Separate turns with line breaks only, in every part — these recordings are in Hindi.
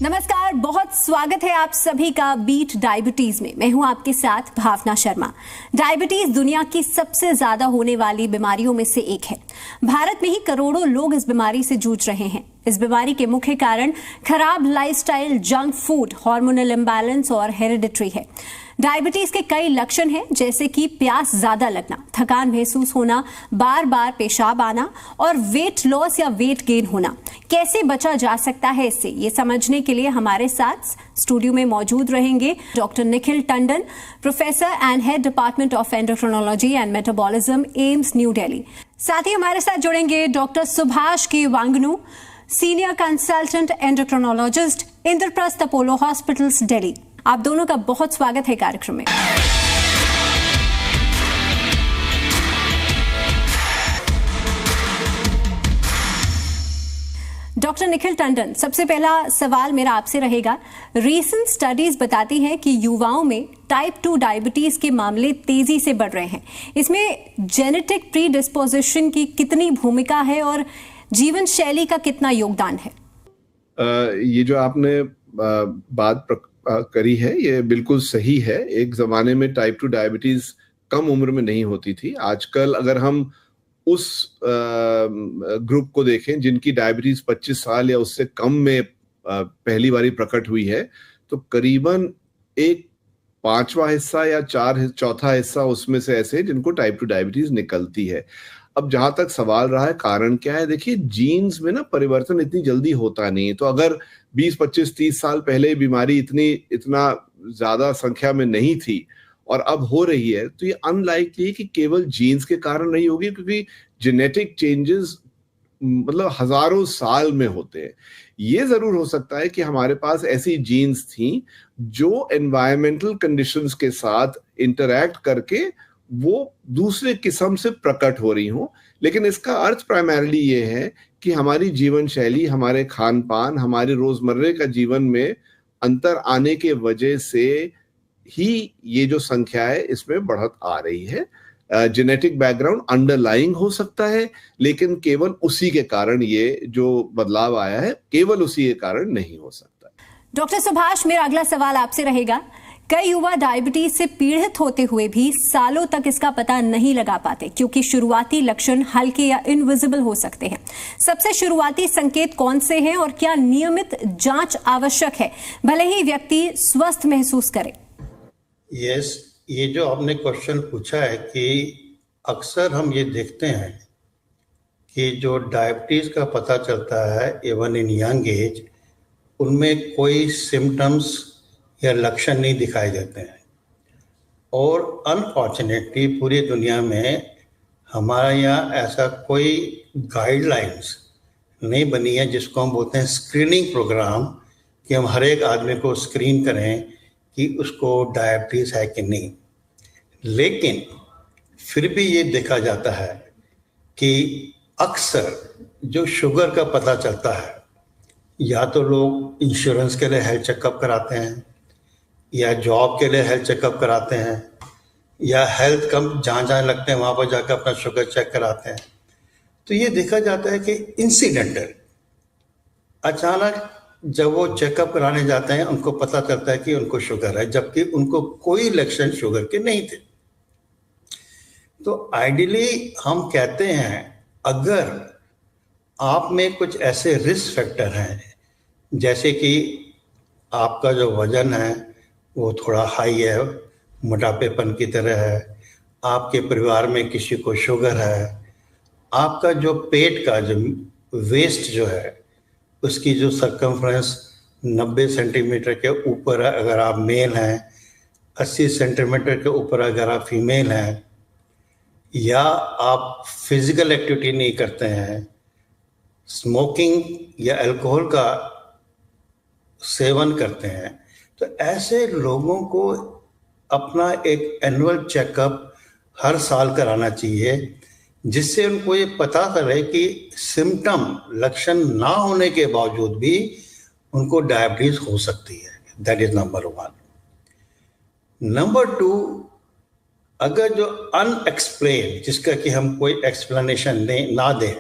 नमस्कार, बहुत स्वागत है आप सभी का बीट डायबिटीज में। मैं हूं आपके साथ भावना शर्मा। डायबिटीज दुनिया की सबसे ज्यादा होने वाली बीमारियों में से एक है। भारत में ही करोड़ों लोग इस बीमारी से जूझ रहे हैं। इस बीमारी के मुख्य कारण खराब lifestyle, junk food, hormonal imbalance और हेरिडिटरी है। डायबिटीज के कई लक्षण हैं, जैसे कि प्यास ज्यादा लगना, थकान महसूस होना, बार बार पेशाब आना और वेट लॉस या वेट गेन होना। कैसे बचा जा सकता है इससे, ये समझने के लिए हमारे साथ स्टूडियो में मौजूद रहेंगे doctor Nikhil Tandon, professor and head department of endocrinology and metabolism, AIIMS new Delhi. साथ ही हमारे साथ जुड़ेंगे doctor Subhash K Wangnoo, senior consultant endocrinologist, Indraprastha Apollo hospitals, Delhi. आप दोनों का बहुत स्वागत है कार्यक्रम में। डॉक्टर निखिल टंडन, सबसे पहला सवाल मेरा आपसे रहेगा। रीसेंट स्टडीज बताती हैं कि युवाओं में टाइप 2 डायबिटीज के मामले तेजी से बढ़ रहे हैं। इसमें जेनेटिक प्रीडिस्पोजिशन की कितनी भूमिका है और जीवन शैली का कितना योगदान है?
ये जो आपने बात करी है ये बिल्कुल सही है। एक जमाने में टाइप 2 डायबिटीज कम उम्र में नहीं होती थी। आजकल अगर हम उस ग्रुप को देखें जिनकी डायबिटीज 25 साल या उससे कम में पहली बारी प्रकट हुई है, तो करीबन एक 5वां हिस्सा या चौथा हिस्सा उसमें से ऐसे जिनको टाइप 2 डायबिटीज निकलती है। अब जहां तक सवाल रहा है कारण क्या है, देखिए जीन्स में ना परिवर्तन इतनी जल्दी होता नहीं है। तो अगर 20, 25, 30 साल पहले बीमारी इतना ज्यादा संख्या में नहीं थी और अब हो रही है, तो ये अनलाइकली है कि केवल जीन्स के कारण नहीं होगी, क्योंकि जेनेटिक चेंजेस मतलब हजारों साल में होते हैं। ये जरूर हो सकता है कि हमारे पास ऐसी जीन्स थी जो एनवायरमेंटल कंडीशंस के साथ इंटरैक्ट करके वो दूसरे किस्म से प्रकट हो रही हो, लेकिन इसका अर्थ प्राइमरीली ये है कि हमारी जीवन शैली, हमारे खान पान, हमारे रोजमर्रे का जीवन में अंतर आने के वजह से ही ये जो संख्या है इसमें बढ़त आ रही है। जेनेटिक बैकग्राउंड अंडरलाइंग हो सकता है, लेकिन केवल उसी के कारण ये जो बदलाव आया है, केवल उसी के कारण नहीं हो सकता।
डॉक्टर सुभाष, मेरा अगला सवाल आपसे रहेगा। कई युवा डायबिटीज से पीड़ित होते हुए भी सालों तक इसका पता नहीं लगा पाते, क्योंकि शुरुआती लक्षण हल्के या इनविजिबल हो सकते हैं। सबसे शुरुआती संकेत कौन से हैं और क्या नियमित जांच आवश्यक है, भले ही व्यक्ति स्वस्थ महसूस करे?
यस, ये जो आपने क्वेश्चन पूछा है कि अक्सर हम ये देखते हैं कि जो डायबिटीज का पता चलता है इवन इन यंग एज, उनमें कोई सिम्टम्स या लक्षण नहीं दिखाई देते हैं। और अनफॉर्चुनेटली पूरी दुनिया में हमारे यहाँ ऐसा कोई गाइडलाइंस नहीं बनी है जिसको हम बोलते हैं स्क्रीनिंग प्रोग्राम, कि हम हर एक आदमी को स्क्रीन करें कि उसको डायबिटीज़ है कि नहीं। लेकिन फिर भी ये देखा जाता है कि अक्सर जो शुगर का पता चलता है, या तो लोग इंश्योरेंस के लिए हेल्थ चेकअप कराते हैं, या जॉब के लिए हेल्थ चेकअप कराते हैं, या हेल्थ कम जहाँ लगते हैं वहाँ पर जाकर अपना शुगर चेक कराते हैं। तो ये देखा जाता है कि इंसिडेंटल अचानक जब वो चेकअप कराने जाते हैं उनको पता चलता है कि उनको शुगर है, जबकि उनको कोई लक्षण शुगर के नहीं थे। तो आइडियली हम कहते हैं अगर आप में कुछ ऐसे रिस्क फैक्टर हैं, जैसे कि आपका जो वजन है वो थोड़ा हाई है, मोटापेपन की तरह है, आपके परिवार में किसी को शुगर है, आपका जो पेट का जो वेस्ट जो है उसकी जो सर्कमफ्रेंस 90 सेंटीमीटर के ऊपर है अगर आप मेल हैं, 80 सेंटीमीटर के ऊपर अगर आप फीमेल हैं, या आप फिजिकल एक्टिविटी नहीं करते हैं, स्मोकिंग या अल्कोहल का सेवन करते हैं, तो ऐसे लोगों को अपना एक एनुअल चेकअप हर साल कराना चाहिए, जिससे उनको ये पता चले कि सिम्टम लक्षण ना होने के बावजूद भी उनको डायबिटीज हो सकती है। That is number 1। नंबर 2, अगर जो अनएक्सप्लेन, जिसका कि हम कोई एक्सप्लेनेशन ना दें,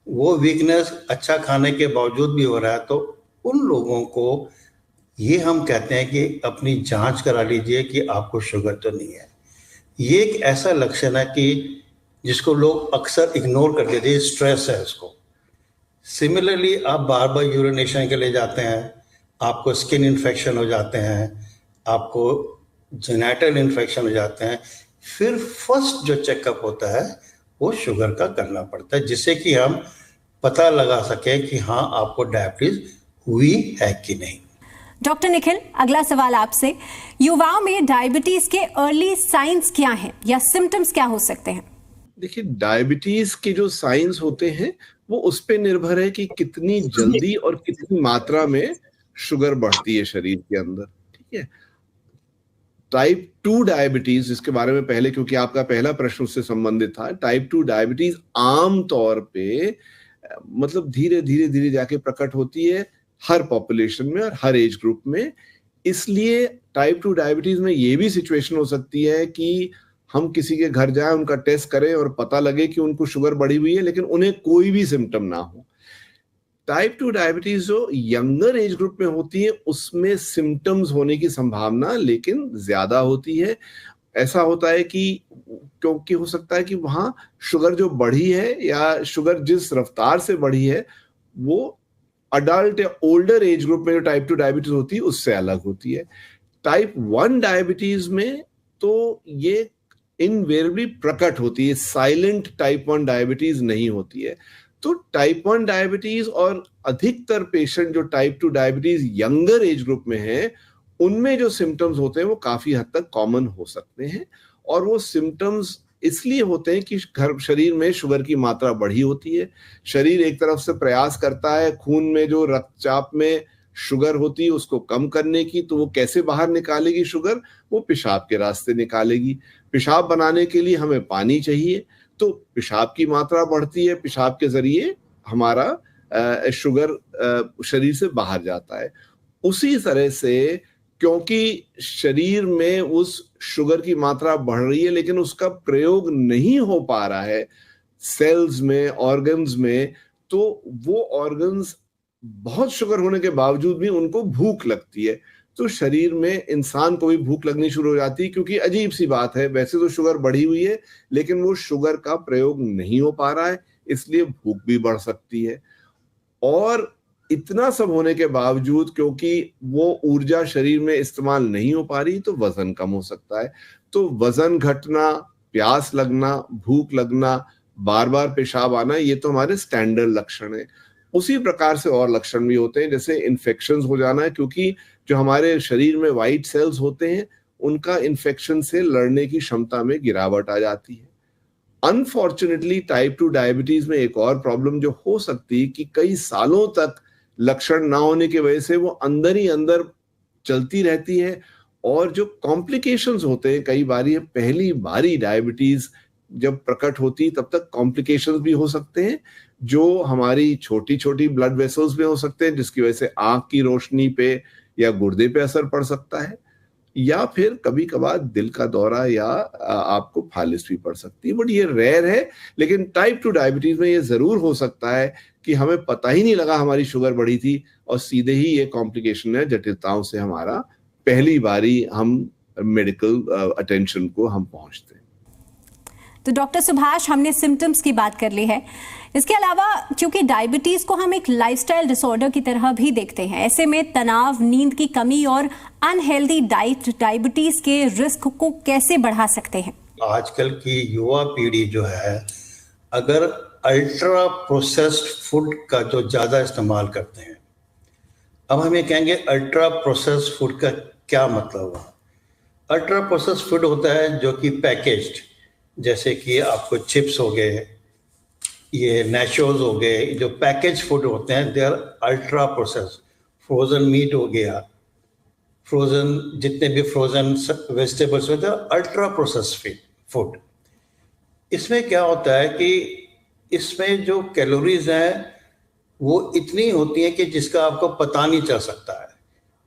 वो वीकनेस अच्छा खाने के बावजूद भी हो रहा है, तो उन लोगों को ये हम कहते हैं कि अपनी जांच करा लीजिए कि आपको शुगर तो नहीं है। ये एक ऐसा लक्षण है कि जिसको लोग अक्सर इग्नोर कर देते हैं, स्ट्रेस है उसको। सिमिलरली आप बार बार यूरिनेशन के लिए जाते हैं, आपको स्किन इन्फेक्शन हो जाते हैं, आपको जेनेटल इन्फेक्शन हो जाते हैं, फिर फर्स्ट जो चेकअप होता है वो शुगर का करना पड़ता है, जिससे कि हम पता लगा सकें कि हाँ आपको डायबिटीज हुई है कि नहीं।
डॉक्टर निखिल, अगला सवाल आपसे, युवाओं में डायबिटीज के अर्ली साइंस क्या हैं या सिम्टम्स क्या हो सकते हैं?
देखिए, डायबिटीज के जो साइंस होते हैं वो उस पे निर्भर है कि कितनी जल्दी और कितनी मात्रा में शुगर बढ़ती है शरीर के अंदर। ठीक है, टाइप 2 डायबिटीज, जिसके बारे में पहले, क्योंकि आपका पहला प्रश्न उससे संबंधित था, टाइप 2 डायबिटीज आम तौर पे मतलब धीरे धीरे धीरे जाके प्रकट होती है हर पॉपुलेशन में और हर एज ग्रुप में। इसलिए टाइप 2 डायबिटीज में ये भी सिचुएशन हो सकती है कि हम किसी के घर जाएं, उनका टेस्ट करें और पता लगे कि उनको शुगर बढ़ी हुई है, लेकिन उन्हें कोई भी सिम्टम ना हो। टाइप 2 डायबिटीज जो यंगर एज ग्रुप में होती है उसमें सिम्टम्स होने की संभावना लेकिन ज्यादा होती है। ऐसा होता है कि क्योंकि हो सकता है कि वहां शुगर जो बढ़ी है या शुगर जिस रफ्तार से बढ़ी है वो अडल्ट या ओल्डर एज ग्रुप में जो टाइप 2 डायबिटीज होती है उससे अलग होती है। टाइप 1 डायबिटीज में तो ये इनवेरिएबली प्रकट होती है, साइलेंट टाइप 1 डायबिटीज नहीं होती है। तो टाइप 1 डायबिटीज और अधिकतर पेशेंट जो type 2 diabetes younger age group में है उनमें जो सिम्टम्स होते हैं वो काफी हद तक कॉमन हो सकते हैं। और वो सिम्टम्स इसलिए होते हैं कि शरीर में शुगर की मात्रा बढ़ी होती है। शरीर एक तरफ से प्रयास करता है खून में जो रक्तचाप में शुगर होती है उसको कम करने की, तो वो कैसे बाहर निकालेगी शुगर? वो पेशाब के रास्ते निकालेगी। पेशाब बनाने के लिए हमें पानी चाहिए, तो पेशाब की मात्रा बढ़ती है, पेशाब के जरिए हमारा शुगर शरीर से बाहर जाता है। उसी तरह से क्योंकि शरीर में उस शुगर की मात्रा बढ़ रही है लेकिन उसका प्रयोग नहीं हो पा रहा है सेल्स में, ऑर्गन्स में, तो वो ऑर्गन्स बहुत शुगर होने के बावजूद भी उनको भूख लगती है। तो शरीर में इंसान को भी भूख लगनी शुरू हो जाती है, क्योंकि अजीब सी बात है, वैसे तो शुगर बढ़ी हुई है लेकिन वो शुगर का प्रयोग नहीं हो पा रहा है, इसलिए भूख भी बढ़ सकती है। और इतना सब होने के बावजूद क्योंकि वो ऊर्जा शरीर में इस्तेमाल नहीं हो पा रही तो वजन कम हो सकता है। तो वजन घटना, प्यास लगना, भूख लगना, बार बार पेशाब आना, ये तो हमारे स्टैंडर्ड लक्षण है। उसी प्रकार से और लक्षण भी होते हैं, जैसे इन्फेक्शंस हो जाना है, क्योंकि जो हमारे शरीर में व्हाइट सेल्स होते हैं उनका इन्फेक्शन से लड़ने की क्षमता में गिरावट आ जाती है। अनफॉर्चुनेटली टाइप 2 डायबिटीज में एक और प्रॉब्लम जो हो सकती है कि कई सालों तक लक्षण ना होने की वजह से वो अंदर ही अंदर चलती रहती है, और जो कॉम्प्लिकेशंस होते हैं, कई बार ये पहली बारी डायबिटीज जब प्रकट होती तब तक कॉम्प्लिकेशंस भी हो सकते हैं, जो हमारी छोटी छोटी ब्लड वेसल्स में हो सकते हैं, जिसकी वजह से आंख की रोशनी पे या गुर्दे पे असर पड़ सकता है, या फिर कभी कभार दिल का दौरा या आपको फालिस भी पड़ सकती है। बट ये रेयर है, लेकिन टाइप 2 डायबिटीज में ये जरूर हो सकता है कि हमें पता ही नहीं लगा हमारी शुगर बढ़ी थी और सीधे ही ये कॉम्प्लिकेशन है, जटिलताओं से हमारा पहली बारी हम मेडिकल अटेंशन को हम पहुंचते हैं।
तो डॉक्टर सुभाष, हमने सिम्टम्स की बात कर ली है। इसके अलावा क्योंकि डायबिटीज को हम एक लाइफस्टाइल डिसऑर्डर की तरह भी देखते हैं, ऐसे में तनाव, नींद की कमी और अनहेल्दी डाइट डायबिटीज के रिस्क को कैसे बढ़ा सकते हैं?
आजकल की युवा पीढ़ी जो है, अगर अल्ट्रा प्रोसेस्ड फूड का जो ज़्यादा इस्तेमाल करते हैं, अब हम ये कहेंगे अल्ट्रा प्रोसेस्ड फूड का क्या मतलब हुआ? अल्ट्रा प्रोसेस्ड फूड होता है जो कि पैकेज्ड, जैसे कि आपको चिप्स हो गए, ये नेचोस हो गए, जो पैकेज फूड होते हैं they are ultra processed. Frozen meat हो गया, फ्रोजन जितने भी फ्रोजन वेजिटेबल्स होते हैं, अल्ट्रा प्रोसेस्ड फूड। इसमें क्या होता है कि इसमें जो कैलोरीज हैं वो इतनी होती हैं कि जिसका आपको पता नहीं चल सकता है।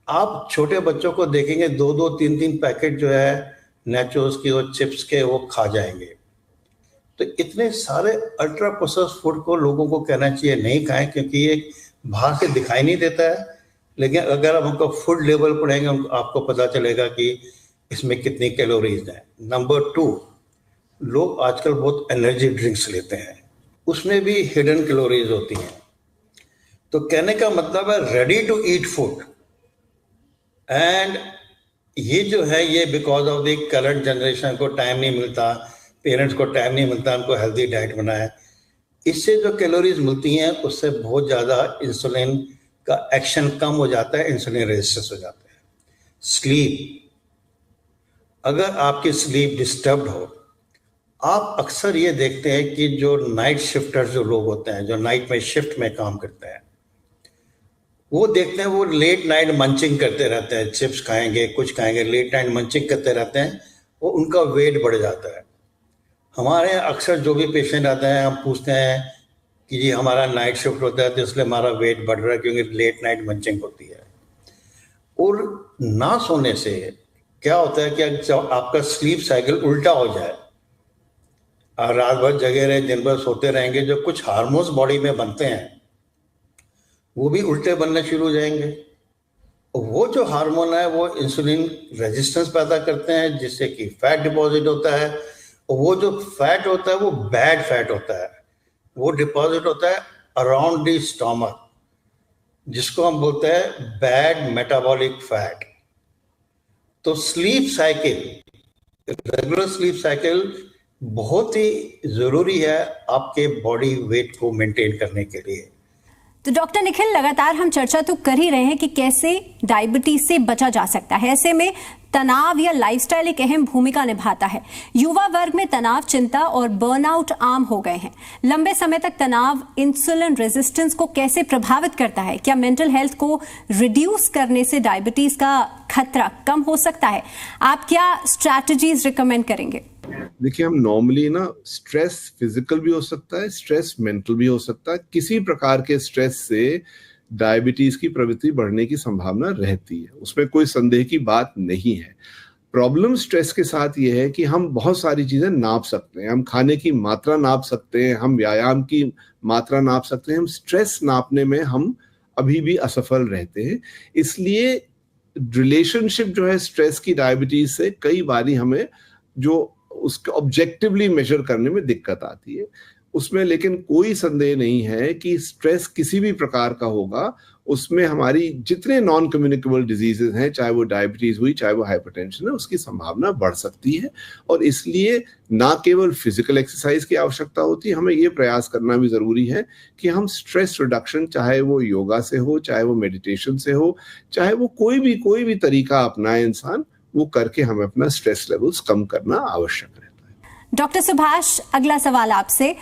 आप छोटे बच्चों को देखेंगे 2-2, 3-3 पैकेट जो है नेचोस की और चिप्स के वो खा जाएंगे। तो इतने सारे अल्ट्रा प्रोसेस्ड फूड को लोगों को कहना चाहिए नहीं खाएं, क्योंकि ये बाहर से दिखाई नहीं देता है लेकिन अगर आप उनका फूड लेवल पढ़ेंगे आपको पता चलेगा कि इसमें कितनी कैलोरीज हैं। नंबर 2, लोग आजकल बहुत एनर्जी ड्रिंक्स लेते हैं, उसमें भी हिडन कैलोरीज होती हैं। तो कहने का मतलब है ready to eat food, and ये जो है ये because of the current generation को टाइम नहीं मिलता, पेरेंट्स को टाइम नहीं मिलता उनको हेल्दी डाइट बनाए, इससे जो कैलोरीज मिलती हैं उससे बहुत ज़्यादा इंसुलिन का एक्शन कम हो जाता है, इंसुलिन रेजिस्टेंस हो जाता है। स्लीप, अगर आपकी स्लीप डिस्टर्ब्ड हो, आप अक्सर ये देखते हैं कि जो नाइट शिफ्टर्स जो लोग होते हैं, जो नाइट में शिफ्ट में काम करते हैं, वो देखते हैं वो लेट नाइट मंचिंग करते रहते हैं, चिप्स खाएंगे, कुछ खाएंगे, लेट नाइट मंचिंग करते रहते हैं, वो उनका वेट बढ़ जाता है। हमारे अक्सर जो भी पेशेंट आते हैं हम पूछते हैं कि जी हमारा नाइट शिफ्ट होता है तो इसलिए हमारा वेट बढ़ रहा है क्योंकि लेट नाइट मंचिंग होती है। और ना सोने से क्या होता है कि जब आपका स्लीप साइकिल उल्टा हो जाए, रात भर जगे रहे, दिन भर सोते रहेंगे, जो कुछ हार्मोन्स बॉडी में बनते हैं वो भी उल्टे बनने शुरू हो जाएंगे। वो जो हार्मोन है वो इंसुलिन रेजिस्टेंस पैदा करते हैं, जिससे कि फैट डिपॉजिट होता है। और वो जो फैट होता है वो बैड फैट होता है, वो डिपॉजिट होता है अराउंड द स्टमक, जिसको हम बोलते हैं बैड मेटाबॉलिक फैट। तो sleep cycle, regular sleep cycle बहुत ही जरूरी है आपके बॉडी वेट को मेंटेन करने के लिए।
तो डॉक्टर निखिल, लगातार हम चर्चा तो कर ही रहे हैं कि कैसे डायबिटीज से बचा जा सकता है। ऐसे में तनाव या लाइफस्टाइल एक अहम भूमिका निभाता है। युवा वर्ग में तनाव, चिंता और बर्नआउट आम हो गए हैं। लंबे समय तक तनाव इंसुलिन रेजिस्टेंस को कैसे प्रभावित करता है? क्या मेंटल हेल्थ को रिड्यूस करने से डायबिटीज का खतरा कम हो सकता है? आप क्या स्ट्रैटेजीज रिकमेंड करेंगे?
देखिए, हम नॉर्मली ना स्ट्रेस फिजिकल भी हो सकता है, स्ट्रेस मेंटल भी हो सकता है। किसी प्रकार के स्ट्रेस से डायबिटीज की प्रवृत्ति बढ़ने की संभावना रहती है, उसमें कोई संदेह की बात नहीं है। प्रॉब्लम स्ट्रेस के साथ ये है कि हम बहुत सारी चीजें नाप सकते हैं, हम खाने की मात्रा नाप सकते हैं, हम व्यायाम की मात्रा नाप सकते हैं, हम स्ट्रेस नापने में हम अभी भी असफल रहते हैं। इसलिए रिलेशनशिप जो है स्ट्रेस की डायबिटीज से कई बारी हमें जो उसको ऑब्जेक्टिवली मेजर करने में दिक्कत आती है उसमें। लेकिन कोई संदेह नहीं है कि स्ट्रेस किसी भी प्रकार का होगा, उसमें हमारी जितने नॉन कम्युनिकेबल डिजीजेस हैं, चाहे वो डायबिटीज हुई, चाहे वो हाइपरटेंशन है, उसकी संभावना बढ़ सकती है। और इसलिए ना केवल फिजिकल एक्सरसाइज की आवश्यकता होती है, हमें ये प्रयास करना भी जरूरी है कि हम स्ट्रेस रिडक्शन, चाहे वो योगा से हो, चाहे वो मेडिटेशन से हो, चाहे वो कोई भी तरीका अपनाए इंसान, वो करके हमें अपना स्ट्रेस लेवल्स कम करना आवश्यक रहता है।
डॉक्टर सुभाष, अगला सवाल आपसे।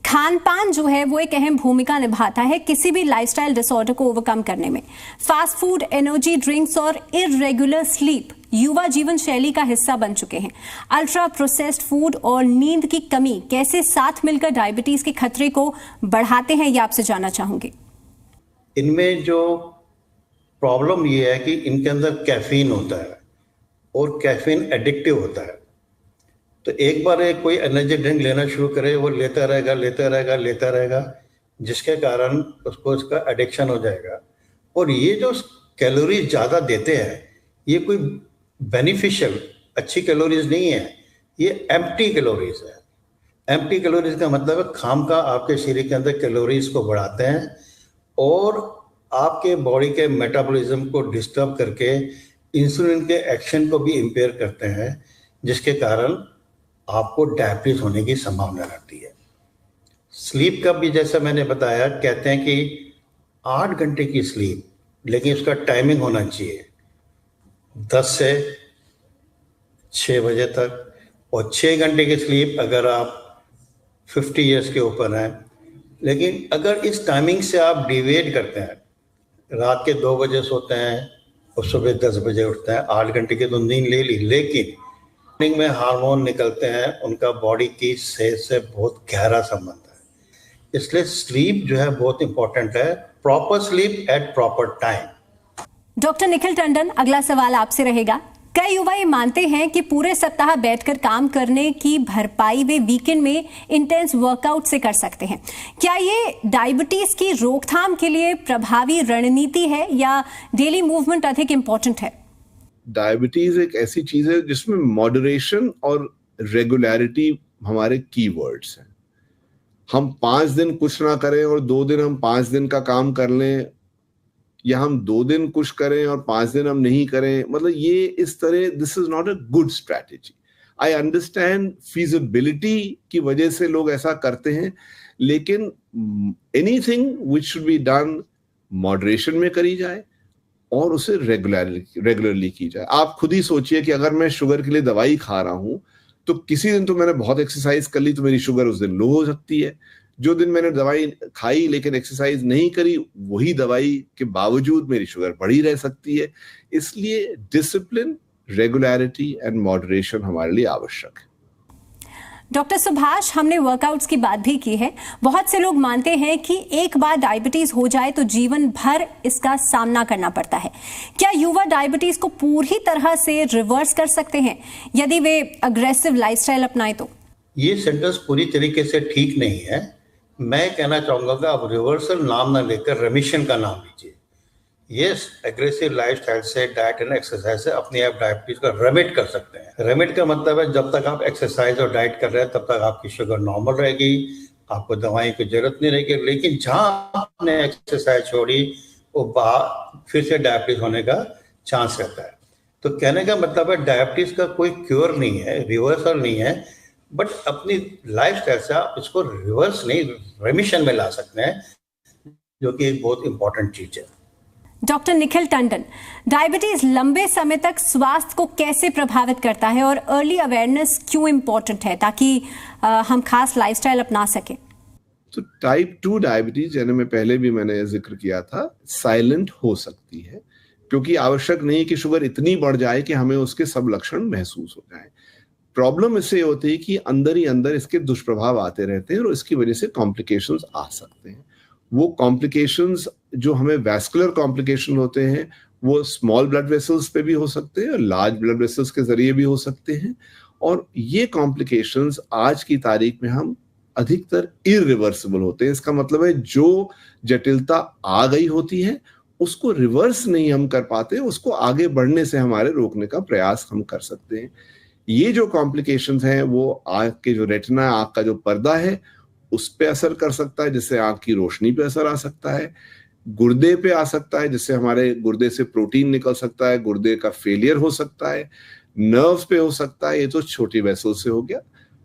खान पान जो है वो एक अहम भूमिका निभाता है किसी भी लाइफस्टाइल डिसऑर्डर को ओवरकम करने में। फास्ट फूड, एनर्जी ड्रिंक्स और इररेगुलर स्लीप युवा जीवन शैली का हिस्सा बन चुके हैं। अल्ट्रा प्रोसेस्ड फूड और नींद की कमी कैसे साथ मिलकर डायबिटीज के खतरे को बढ़ाते हैं, ये आपसे जानना चाहूंगी।
इनमें जो प्रॉब्लम ये है कि इनके अंदर कैफीन होता है और कैफीन एडिक्टिव होता है। तो एक बार कोई एनर्जी ड्रिंक लेना शुरू करे, वो लेता रहेगा, जिसके कारण उसको इसका एडिक्शन हो जाएगा। और ये जो कैलोरीज ज़्यादा देते हैं, ये कोई बेनिफिशियल अच्छी कैलोरीज नहीं है, ये एम्प्टी कैलोरीज है। एम्प्टी कैलोरीज का मतलब है खामखा आपके शरीर के अंदर कैलोरीज को बढ़ाते हैं और आपके बॉडी के मेटाबॉलिज्म को डिस्टर्ब करके इंसुलिन के एक्शन को भी इम्पेयर करते हैं, जिसके कारण आपको डायबिटीज होने की संभावना रहती है। स्लीप का भी जैसा मैंने बताया, कहते हैं कि 8 घंटे की स्लीप, लेकिन उसका टाइमिंग होना चाहिए 10 से 6 बजे तक। और 6 घंटे की स्लीप अगर आप 50 ईयर्स के ऊपर हैं। लेकिन अगर इस टाइमिंग से आप डिविएट करते हैं, रात के 2 बजे सोते हैं और सुबह 10 बजे उठते हैं, 8 घंटे की तो नींद ले ली, लेकिन मॉर्निंग में हार्मोन निकलते हैं, उनका बॉडी की सेहत से बहुत गहरा संबंध है। इसलिए स्लीप जो है बहुत इंपॉर्टेंट है, proper sleep at proper time.
Doctor Nikhil Tandon, अगला सवाल आपसे रहेगा। कई युवा ये मानते हैं कि पूरे सप्ताह बैठकर काम करने की भरपाई वे वीकेंड में इंटेंस वर्कआउट से कर सकते हैं। क्या ये डायबिटीज की रोकथाम के लिए प्रभावी रणनीति है या डेली मूवमेंट अधिक इंपॉर्टेंट है?
डायबिटीज एक ऐसी चीज है जिसमें मॉडरेशन और रेगुलरिटी हमारे कीवर्ड्स हैं। हम 5 दिन कुछ ना करें और 2 दिन हम 5 दिन का काम कर लें, या हम 2 दिन कुछ करें और 5 दिन हम नहीं करें, मतलब ये इस तरह, this is not a good strategy. I understand feasibility की वजह से लोग ऐसा करते हैं, लेकिन anything which should be done moderation में करी जाए और उसे रेगुलरली की जाए। आप खुद ही सोचिए कि अगर मैं शुगर के लिए दवाई खा रहा हूं तो किसी दिन तो मैंने बहुत एक्सरसाइज कर ली तो मेरी शुगर उस दिन लो हो सकती है। जो दिन मैंने दवाई खाई लेकिन एक्सरसाइज नहीं करी, वही दवाई के बावजूद मेरी शुगर बढ़ी रह सकती है। इसलिए डिसिप्लिन, रेगुलरिटी एंड मॉडरेशन हमारे लिए आवश्यक है।
डॉक्टर सुभाष, हमने वर्कआउट्स की बात भी की है। बहुत से लोग मानते हैं कि एक बार डायबिटीज हो जाए तो जीवन भर इसका सामना करना पड़ता है। क्या युवा डायबिटीज को पूरी तरह से रिवर्स कर सकते हैं यदि वे अग्रेसिव लाइफस्टाइल अपनाएं तो?
ये सेंटेंस पूरी तरीके से ठीक नहीं है। मैं कहना चाहूंगा कि आप रिवर्सल नाम ना लेकर रेमिशन का नाम लीजिए। यस, एग्रेसिव लाइफस्टाइल से, डाइट एंड एक्सरसाइज से अपने आप डायबिटीज को रेमिट कर सकते हैं। रेमिट का मतलब है जब तक आप एक्सरसाइज और डाइट कर रहे हैं तब तक आपकी शुगर नॉर्मल रहेगी, आपको दवाई की जरूरत नहीं रहेगी। लेकिन जहां आपने एक्सरसाइज छोड़ी वो फिर से डायबिटीज होने का चांस रहता है। तो कहने का मतलब है डायबिटीज का कोई क्योर नहीं है, रिवर्सल नहीं है, बट अपनी लाइफस्टाइल से आप इसको रिवर्स नहीं, रेमिशन में ला सकते हैं, जो कि एक बहुत इंपॉर्टेंट चीज है।
डॉक्टर निखिल टंडन, डायबिटीज लंबे समय तक स्वास्थ्य को कैसे प्रभावित करता है और अर्ली अवेयरनेस क्यों इंपॉर्टेंट है ताकि हम खास लाइफस्टाइल अपना सकें?
तो टाइप 2 डायबिटीज, यानी मैंने जिक्र किया था, साइलेंट हो सकती है, क्योंकि आवश्यक नहीं कि शुगर इतनी बढ़ जाए कि हमें उसके सब लक्षण महसूस हो जाए। प्रॉब्लम इससे होती है कि अंदर ही अंदर इसके दुष्प्रभाव आते रहते हैं और इसकी वजह से कॉम्प्लिकेशंस आ सकते हैं। वो कॉम्प्लिकेशंस जो हमें वैस्कुलर कॉम्प्लिकेशन होते हैं वो स्मॉल ब्लड वेसल्स पे भी हो सकते हैं और लार्ज ब्लड वेसल्स के जरिए भी हो सकते हैं। और ये कॉम्प्लिकेशंस आज की तारीख में हम अधिकतर इरिवर्सिबल होते हैं। इसका मतलब है जो जटिलता आ गई होती है उसको रिवर्स नहीं हम कर पाते, उसको आगे बढ़ने से हमारे रोकने का प्रयास हम कर सकते हैं। ये जो कॉम्प्लिकेशंस हैं वो आंख के जो रेटिना, आंख का जो पर्दा है उस पे असर कर सकता है, जिससे आंख की रोशनी पे असर आ सकता है, गुर्दे पे आ सकता है, जिससे हमारे गुर्दे से प्रोटीन निकल सकता है, गुर्दे का फेलियर हो सकता है, नर्व्स पे हो सकता है। ये तो छोटी वेसल्स से हो गया।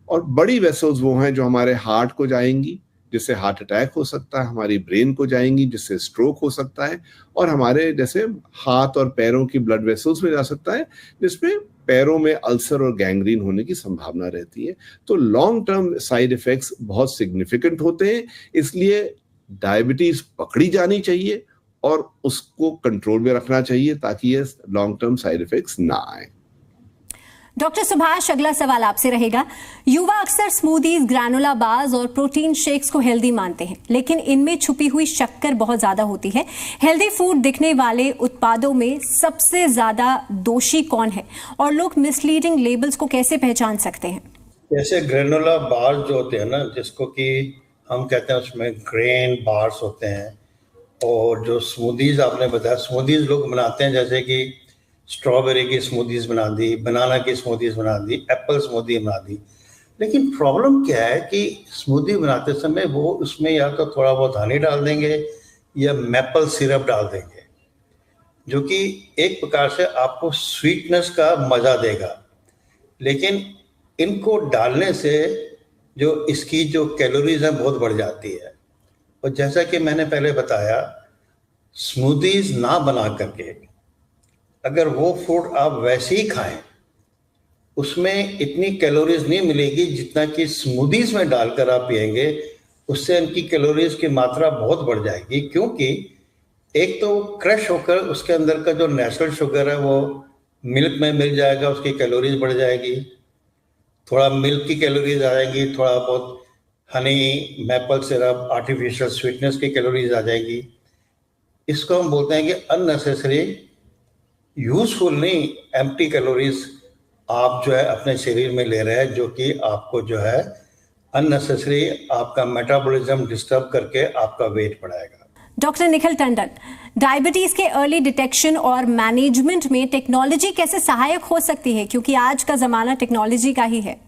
और बड़ी वेसल्स वो हैं जो हमारे हार्ट को जाएंगी, जिससे हार्ट अटैक हो सकता है, हमारी ब्रेन को जाएंगी जिससे स्ट्रोक हो सकता है, और हमारे जैसे हाथ और पैरों की ब्लड वेसल्स में जा सकता है जिसमें पैरों में अल्सर और गैंग्रीन होने की संभावना रहती है। तो लॉन्ग टर्म साइड इफेक्ट्स बहुत सिग्निफिकेंट होते हैं। इसलिए डायबिटीज पकड़ी जानी चाहिए और उसको कंट्रोल में रखना चाहिए ताकि ये लॉन्ग टर्म साइड इफेक्ट्स ना आए।
डॉक्टर सुभाष, अगला सवाल आपसे रहेगा। युवा अक्सर स्मूदीज, ग्रैनोला बार्स और प्रोटीन शेक्स को हेल्दी मानते हैं, लेकिन इनमें छुपी हुई शक्कर बहुत ज्यादा होती है। हेल्दी फूड दिखने वाले उत्पादों में सबसे ज्यादा दोषी कौन है और लोग मिसलीडिंग लेबल्स को कैसे पहचान सकते हैं?
जैसे ग्रैनोला बार्स जो होते हैं ना, जिसको कि हम कहते हैं उसमें ग्रेन बार्स होते हैं, और जो स्मूदीज आपने बताया, स्मूदीज लोग बनाते हैं जैसे कि स्ट्रॉबेरी की स्मूदीज बना दी, बनाना की स्मूदीज बना दी, एप्पल स्मूदी बना दी। लेकिन प्रॉब्लम क्या है कि स्मूदी बनाते समय वो उसमें या तो थोड़ा बहुत हनी डाल देंगे या मैपल सिरप डाल देंगे, जो कि एक प्रकार से आपको स्वीटनेस का मज़ा देगा। लेकिन इनको डालने से जो इसकी जो कैलोरीज है बहुत बढ़ जाती है। और जैसा कि मैंने पहले बताया, स्मूदीज ना बना करके अगर वो फूड आप वैसे ही खाएं, उसमें इतनी कैलोरीज नहीं मिलेगी जितना कि स्मूदीज में डालकर आप पिएंगे। उससे इनकी कैलोरीज की मात्रा बहुत बढ़ जाएगी, क्योंकि एक तो क्रश होकर उसके अंदर का जो नेचुरल शुगर है वो मिल्क में मिल जाएगा, उसकी कैलोरीज बढ़ जाएगी, थोड़ा मिल्क की कैलोरीज आ जाएंगी, थोड़ा बहुत Honey, maple syrup, artificial sweetness की कैलोरीज आ जाएगी। इसको हम बोलते हैं कि अननेसेसरी यूजफुल नहीं, एम्प्टी कैलोरीज आप जो है अपने शरीर में ले रहे हैं, जो कि आपको जो है अननेसेसरी आपका मेटाबॉलिज्म डिस्टर्ब करके आपका वेट बढ़ाएगा।
डॉक्टर निखिल टंडन, डायबिटीज के अर्ली डिटेक्शन और मैनेजमेंट में टेक्नोलॉजी कैसे सहायक हो सकती है, क्योंकि आज का जमाना टेक्नोलॉजी का ही है?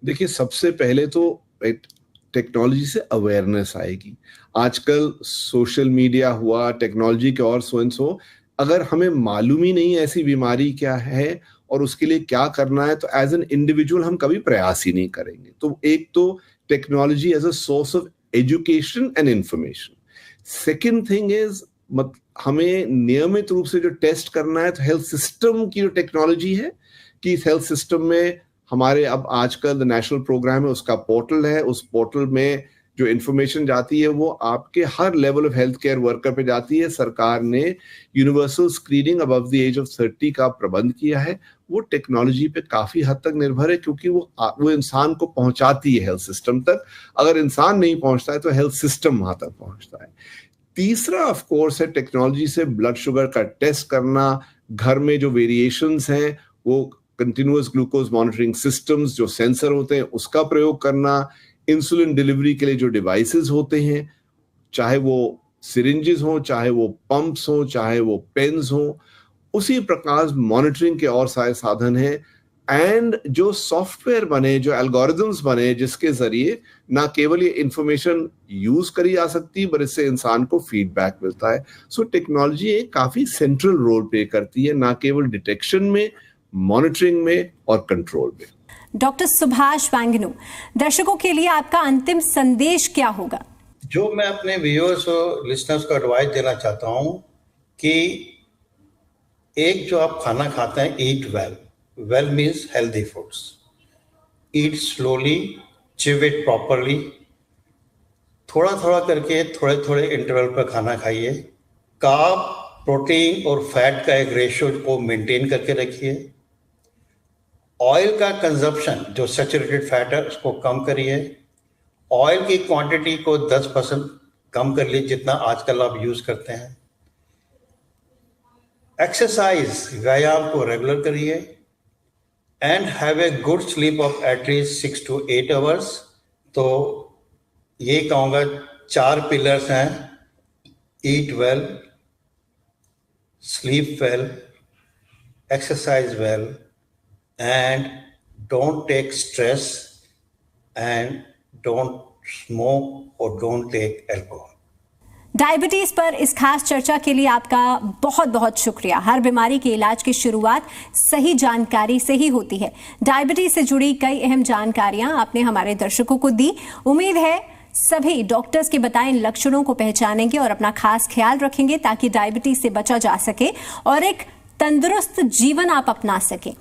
देखिए, सबसे पहले तो टेक्नोलॉजी से अवेयरनेस आएगी। आजकल सोशल मीडिया हुआ, टेक्नोलॉजी के और सो अगर हमें मालूम ही नहीं ऐसी बीमारी क्या है और उसके लिए क्या करना है, तो एज एन इंडिविजुअल हम कभी प्रयास ही नहीं करेंगे। तो एक तो technology as a source of education and information. Second thing is हमें नियमित रूप से जो टेस्ट करना है, तो हेल्थ सिस्टम की जो टेक्नोलॉजी है कि हेल्थ सिस्टम में हमारे अब आजकल द नेशनल प्रोग्राम है, उसका पोर्टल है, उस पोर्टल में जो इंफॉर्मेशन जाती है वो आपके हर level of health care worker पे जाती है। सरकार ने universal screening above the age of 30 का प्रबंध किया है। वो टेक्नोलॉजी पे काफी हद तक निर्भर है, क्योंकि वो इंसान को पहुंचाती है हेल्थ सिस्टम तक। अगर इंसान नहीं पहुंचता है तो हेल्थ सिस्टम वहां तक पहुंचता है। तीसरा ऑफ कोर्स है टेक्नोलॉजी से ब्लड शुगर का टेस्ट करना, घर में जो वेरिएशंस हैं वो कंटिन्यूअस ग्लूकोज मॉनिटरिंग सिस्टम्स जो सेंसर होते हैं उसका प्रयोग करना, इंसुलिन डिलीवरी के लिए जो डिवाइसेस होते हैं, चाहे वो सिरिंजेस हो, चाहे वो पंप्स हो, चाहे वो पेन्स हो, उसी प्रकार मॉनिटरिंग के और सारे साधन हैं। एंड जो सॉफ्टवेयर बने, जो एल्गोरिथम्स बने, जिसके जरिए ना केवल ये इंफॉर्मेशन यूज करी जा सकती पर इससे इंसान को फीडबैक मिलता है। सो टेक्नोलॉजी एक काफी सेंट्रल रोल प्ले करती है, ना केवल डिटेक्शन में, मॉनिटरिंग में और कंट्रोल में।
डॉक्टर सुभाष वांगनू, दर्शकों के लिए आपका अंतिम संदेश क्या होगा?
जो मैं अपने व्यूअर्स और लिसनर्स को एडवाइस देना चाहता हूं कि एक जो आप खाना खाते हैं, eat well. Well means healthy foods. Eat slowly, chew it properly. थोड़ा थोड़ा करके थोड़े थोड़े इंटरवल पर खाना खाइए। कार्ब, प्रोटीन और फैट का एक रेशियो को मेंटेन करके रखिए। ऑयल का कंजप्शन, जो सैचुरेटेड फैट है, उसको कम करिए। ऑयल की क्वांटिटी को 10% कम कर लीजिए, जितना आजकल आप यूज करते हैं। एक्सरसाइज, व्यायाम को रेगुलर करिए। And have a good sleep of at least 6 to 8 hours। तो ये कहूँगा 4 पिलर्स हैं: eat well, sleep well, exercise well, and don't take stress, and don't smoke or don't take alcohol.
Diabetes पर इस खास चर्चा के लिए आपका बहुत बहुत शुक्रिया। हर बीमारी के इलाज की शुरुआत सही जानकारी से ही होती है। डायबिटीज से जुड़ी कई अहम जानकारियां आपने हमारे दर्शकों को दी। उम्मीद है सभी डॉक्टर्स के बताए इन लक्षणों को पहचानेंगे और अपना खास ख्याल रखेंगे, ताकि डायबिटीज से बचा जा सके और एक तंदुरुस्त जीवन आप अपना सके।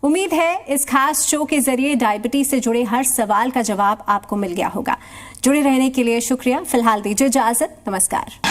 उम्मीद है इस खास शो के जरिए डायबिटीज से जुड़े हर सवाल का जवाब आपको मिल गया होगा। जुड़े रहने के लिए शुक्रिया। फिलहाल दीजिए इजाजत। नमस्कार।